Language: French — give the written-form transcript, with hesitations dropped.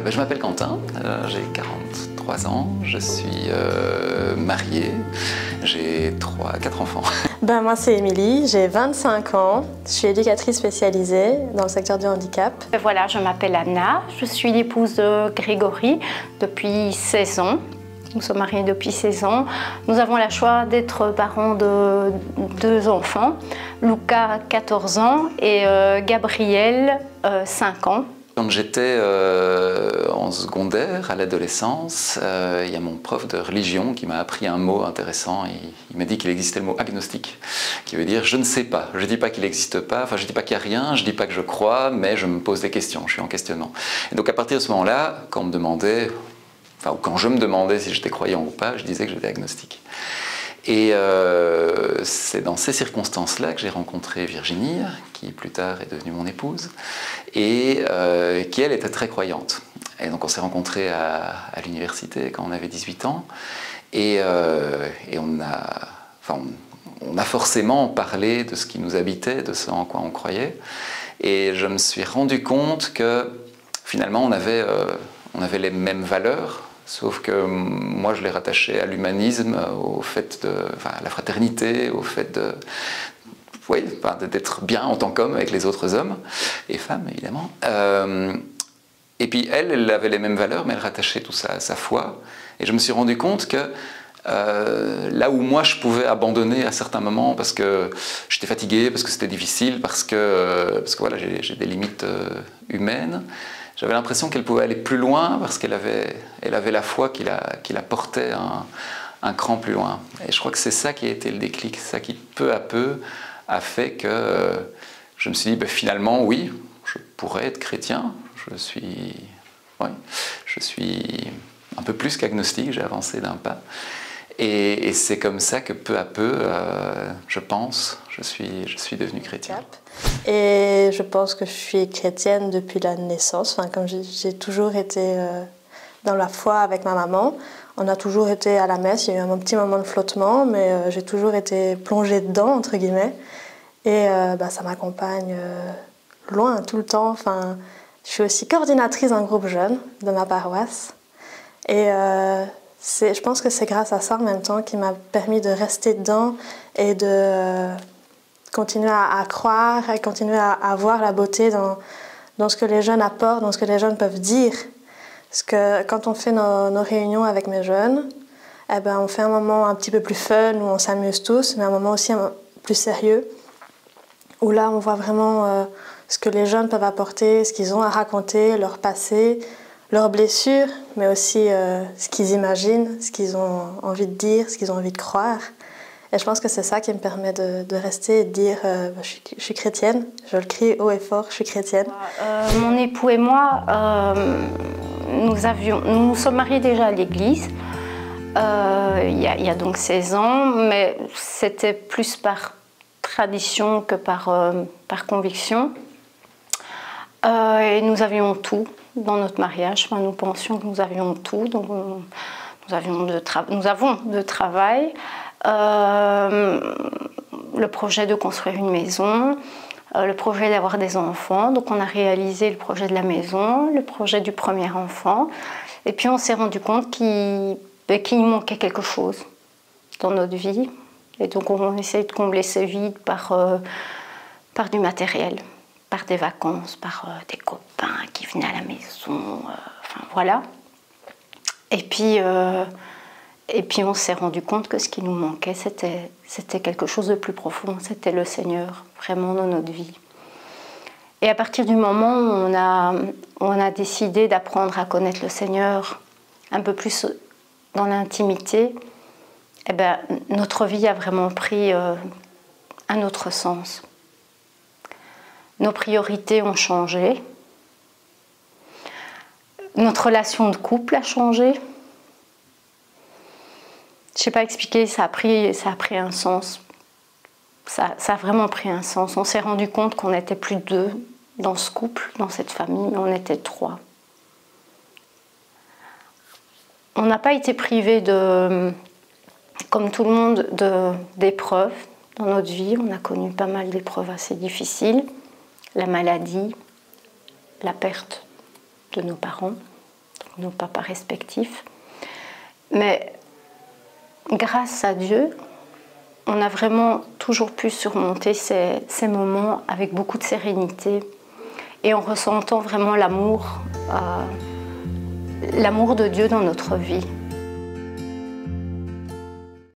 Je m'appelle Quentin, j'ai 43 ans, je suis marié, j'ai 4 enfants. Moi c'est Émilie, j'ai 25 ans, je suis éducatrice spécialisée dans le secteur du handicap. Voilà, je m'appelle Anna, je suis l'épouse de Grégory depuis 16 ans. Nous sommes mariés depuis 16 ans. Nous avons la choix d'être parents de 2 enfants, Luca 14 ans et Gabriel 5 ans. Quand j'étais en secondaire, à l'adolescence, il y a mon prof de religion qui m'a appris un mot intéressant. Il m'a dit qu'il existait le mot agnostique, qui veut dire « je ne sais pas ». Je ne dis pas qu'il n'existe pas, enfin je ne dis pas qu'il n'y a rien, je ne dis pas que je crois, mais je me pose des questions, je suis en questionnement. Et donc à partir de ce moment-là, quand on me demandait, ou quand je me demandais si j'étais croyant ou pas, je disais que j'étais agnostique. Et c'est dans ces circonstances-là que j'ai rencontré Virginie, qui plus tard est devenue mon épouse, et qui elle était très croyante. Et donc on s'est rencontrés à l'université quand on avait 18 ans, et on a forcément parlé de ce qui nous habitait, de ce en quoi on croyait, et je me suis rendu compte que finalement on avait les mêmes valeurs. Sauf que moi, je l'ai rattaché à l'humanisme, au fait à la fraternité, au fait d'être bien en tant qu'homme avec les autres hommes et femmes, évidemment. Et puis elle avait les mêmes valeurs, mais elle rattachait tout ça à sa foi. Et je me suis rendu compte que là où moi, je pouvais abandonner à certains moments parce que j'étais fatigué, parce que c'était difficile, parce que voilà, j'ai des limites humaines, j'avais l'impression qu'elle pouvait aller plus loin parce qu'elle avait la foi qui la portait un cran plus loin. Et je crois que c'est ça qui a été le déclic, ça qui peu à peu a fait que je me suis dit, finalement, oui, je pourrais être chrétien. Je suis un peu plus qu'agnostique, j'ai avancé d'un pas. Et c'est comme ça que peu à peu, je pense, je suis devenu chrétien. Et je pense que je suis chrétienne depuis la naissance. Comme j'ai toujours été dans la foi avec ma maman. On a toujours été à la messe, il y a eu un petit moment de flottement, mais j'ai toujours été plongée dedans, entre guillemets. Et ça m'accompagne loin, tout le temps. Je suis aussi coordinatrice d'un groupe jeune de ma paroisse. Et je pense que c'est grâce à ça en même temps qui m'a permis de rester dedans et de continuer à croire et continuer à voir la beauté dans ce que les jeunes apportent, dans ce que les jeunes peuvent dire. Parce que quand on fait nos réunions avec mes jeunes, on fait un moment un petit peu plus fun où on s'amuse tous, mais un moment aussi plus sérieux où là on voit vraiment ce que les jeunes peuvent apporter, ce qu'ils ont à raconter, leur passé, leurs blessures, mais aussi ce qu'ils imaginent, ce qu'ils ont envie de dire, ce qu'ils ont envie de croire. Et je pense que c'est ça qui me permet de rester et de dire je suis chrétienne, je le crie haut et fort, je suis chrétienne. Mon époux et moi, nous sommes mariés déjà à l'église, il y a donc 16 ans, mais c'était plus par tradition que par conviction. Et nous avions tout dans notre mariage, nous pensions que nous avions tout, donc nous avons de travail. Le projet de construire une maison, le projet d'avoir des enfants. Donc on a réalisé le projet de la maison, le projet du premier enfant. Et puis on s'est rendu compte qu'il nous manquait quelque chose dans notre vie. Et donc on essaie de combler ce vide par du matériel, par des vacances, par des copains qui venaient à la maison. Voilà. Et puis on s'est rendu compte que ce qui nous manquait, c'était quelque chose de plus profond, c'était le Seigneur, vraiment dans notre vie. Et à partir du moment où on a décidé d'apprendre à connaître le Seigneur un peu plus dans l'intimité, notre vie a vraiment pris un autre sens. Nos priorités ont changé, notre relation de couple a changé. Je ne sais pas expliquer, ça a pris un sens. Ça a vraiment pris un sens. On s'est rendu compte qu'on n'était plus 2 dans ce couple, dans cette famille, mais on était 3. On n'a pas été privés comme tout le monde, d'épreuves dans notre vie. On a connu pas mal d'épreuves assez difficiles. La maladie, la perte de nos parents. nos papas respectifs. Mais grâce à Dieu, on a vraiment toujours pu surmonter ces moments avec beaucoup de sérénité et en ressentant vraiment l'amour de Dieu dans notre vie.